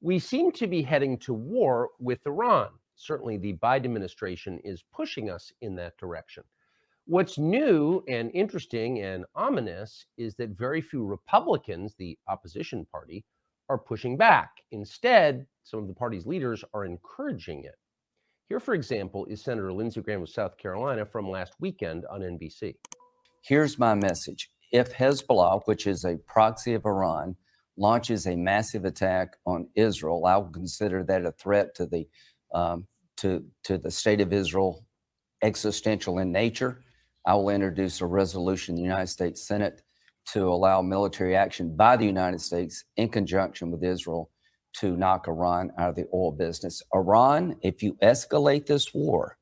We seem to be heading to war with Iran. Certainly, the Biden administration is pushing us in that direction. What's new and interesting and ominous is that very few Republicans, the opposition party, are pushing back. Instead, some of the party's leaders are encouraging it. Here, for example, is Senator Lindsey Graham of South Carolina from last weekend on NBC. Here's my message. If Hezbollah, which is a proxy of Iran, launches a massive attack on Israel, I will consider that a threat to the state of Israel, existential in nature. I will introduce a resolution in the United States Senate to allow military action by the United States in conjunction with Israel to knock Iran out of the oil business. Iran, if you escalate this war,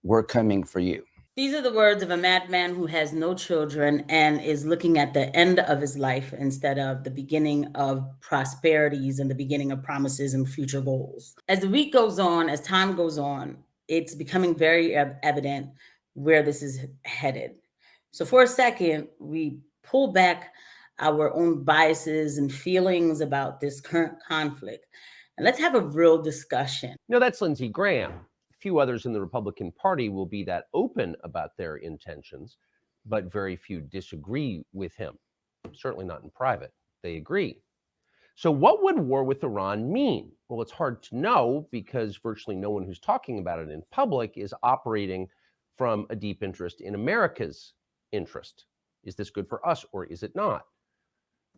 we're coming for you. These are the words of a madman who has no children and is looking at the end of his life instead of the beginning of prosperities and the beginning of promises and future goals. As the week goes on, as time goes on, it's becoming very evident where this is headed. So for a second, we pull back our own biases and feelings about this current conflict, and let's have a real discussion. That's Lindsey Graham. Few others in the Republican Party will be that open about their intentions, but very few disagree with him. Certainly not in private. They agree. So what would war with Iran mean? Well, it's hard to know because virtually no one who's talking about it in public is operating from a deep interest in America's interest. Is this good for us or is it not?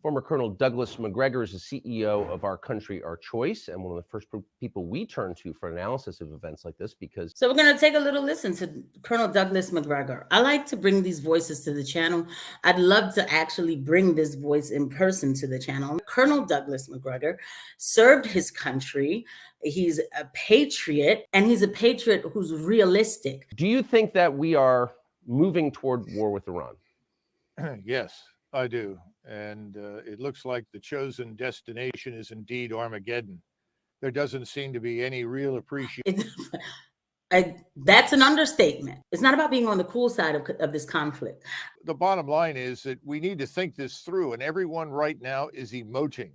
Former Colonel Douglas Macgregor is the CEO of Our Country, Our Choice, and one of the first people we turn to for analysis of events like this because... So we're going to take a little listen to Colonel Douglas Macgregor. I like to bring these voices to the channel. I'd love to actually bring this voice in person to the channel. Colonel Douglas Macgregor served his country. He's a patriot, and he's a patriot who's realistic. Do you think that we are moving toward war with Iran? Yes, I do. And it looks like the chosen destination is indeed Armageddon. There doesn't seem to be any real appreciation. That's an understatement. It's not about being on the cool side of this conflict. The bottom line is that we need to think this through, and everyone right now is emoting.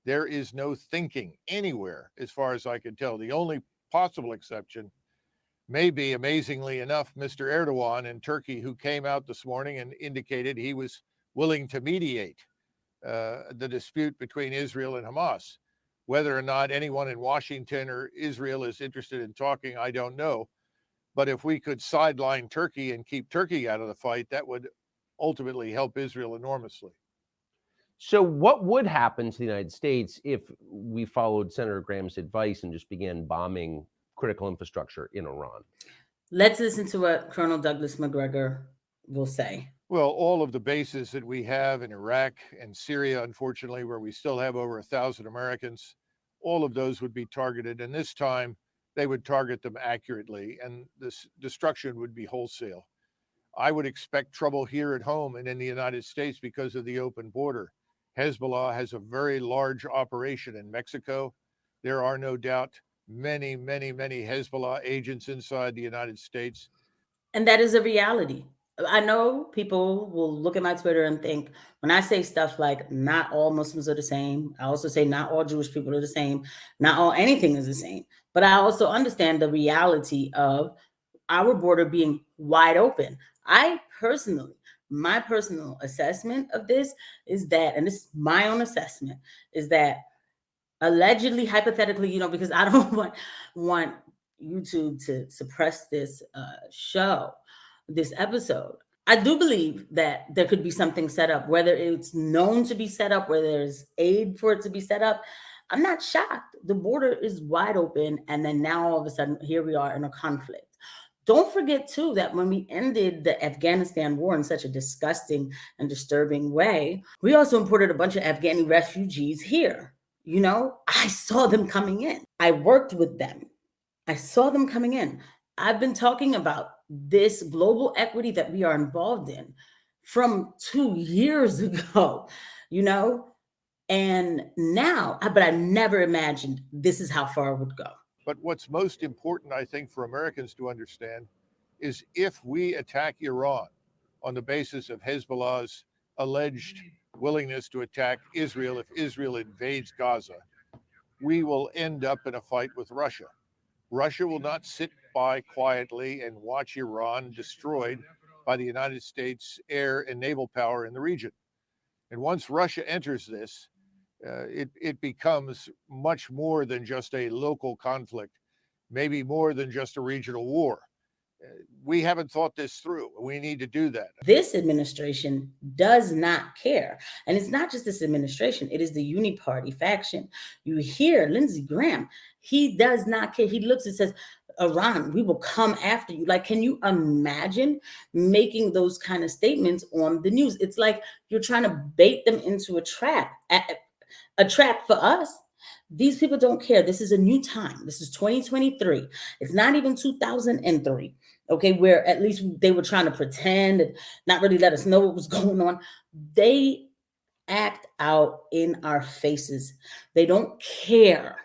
There is no thinking anywhere, as far as I can tell. The only possible exception may be, amazingly enough, Mr. Erdogan in Turkey, who came out this morning and indicated he was willing to mediate the dispute between Israel and Hamas. Whether or not anyone in Washington or Israel is interested in talking, I don't know. But if we could sideline Turkey and keep Turkey out of the fight, that would ultimately help Israel enormously. So what would happen to the United States if we followed Senator Graham's advice and just began bombing critical infrastructure in Iran? Let's listen to what Colonel Douglas Macgregor will say. Well, all of the bases that we have in Iraq and Syria, unfortunately, where we still have over 1,000 Americans, all of those would be targeted. And this time they would target them accurately, and this destruction would be wholesale. I would expect trouble here at home and in the United States because of the open border. Hezbollah has a very large operation in Mexico. There are no doubt many, many, many Hezbollah agents inside the United States. And that is a reality. I know people will look at my Twitter and think when I say stuff like not all Muslims are the same, I also say not all Jewish people are the same, not all anything is the same. But I also understand the reality of our border being wide open. My personal assessment of this is that, and this is my own assessment, is that allegedly, hypothetically, because I don't want YouTube to suppress this this episode. I do believe that there could be something set up, whether it's known to be set up, whether there's aid for it to be set up. I'm not shocked. The border is wide open. And then now all of a sudden, here we are in a conflict. Don't forget, too, that when we ended the Afghanistan war in such a disgusting and disturbing way, we also imported a bunch of Afghani refugees here. I saw them coming in. I worked with them. I saw them coming in. I've been talking about this global equity that we are involved in from 2 years ago, and now, but I never imagined this is how far it would go. But what's most important, I think, for Americans to understand is if we attack Iran on the basis of Hezbollah's alleged willingness to attack Israel if Israel invades Gaza, we will end up in a fight with Russia. Russia will not sit by quietly and watch Iran destroyed by the United States air and naval power in the region. And once Russia enters this, it becomes much more than just a local conflict, maybe more than just a regional war. We haven't thought this through. We need to do that. This administration does not care. And it's not just this administration, it is the Uniparty faction. You hear Lindsey Graham, he does not care. He looks and says, Iran, we will come after you. Like, can you imagine making those kind of statements on the news? It's like you're trying to bait them into a trap. A trap for us. These people don't care. This is a new time. This is 2023. It's not even 2003. Okay, where at least they were trying to pretend and not really let us know what was going on. They act out in our faces. They don't care